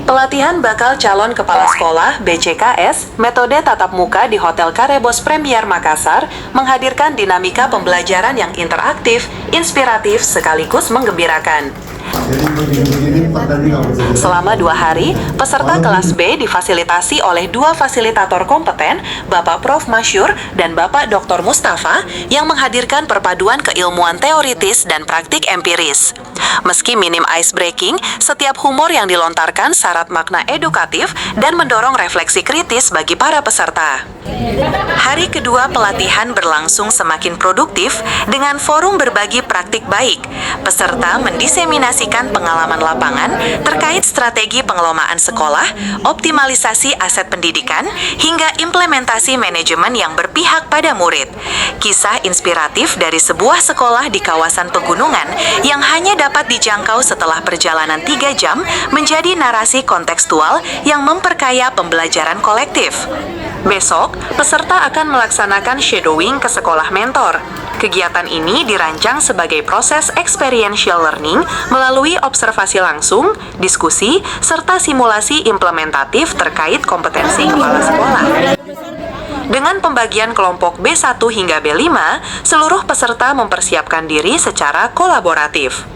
Pelatihan bakal calon kepala sekolah BCKS, metode tatap muka di Hotel Karebos Premier Makassar menghadirkan dinamika pembelajaran yang interaktif, inspiratif, sekaligus menggembirakan. Selama 2 hari, peserta kelas B difasilitasi oleh 2 fasilitator kompeten, Bapak Prof. Masyur dan Bapak Dr. Mustafa, yang menghadirkan perpaduan keilmuan teoritis dan praktik empiris. Meski minim ice breaking, setiap humor yang dilontarkan syarat makna edukatif dan mendorong refleksi kritis bagi para peserta. Hari kedua pelatihan berlangsung semakin produktif dengan forum berbagi praktik baik. Peserta mendiseminasikan pengalaman lapangan terkait strategi pengelolaan sekolah, optimalisasi aset pendidikan, hingga implementasi manajemen yang berpihak pada murid. Kisah inspiratif dari sebuah sekolah di kawasan pegunungan yang hanya dapat dijangkau setelah perjalanan 3 jam menjadi narasi kontekstual yang memperkaya pembelajaran kolektif. Besok, peserta akan melaksanakan shadowing ke sekolah mentor. Kegiatan ini dirancang sebagai proses experiential learning melalui observasi langsung, diskusi, serta simulasi implementatif terkait kompetensi kepala sekolah. Dengan pembagian kelompok B1 hingga B5, seluruh peserta mempersiapkan diri secara kolaboratif.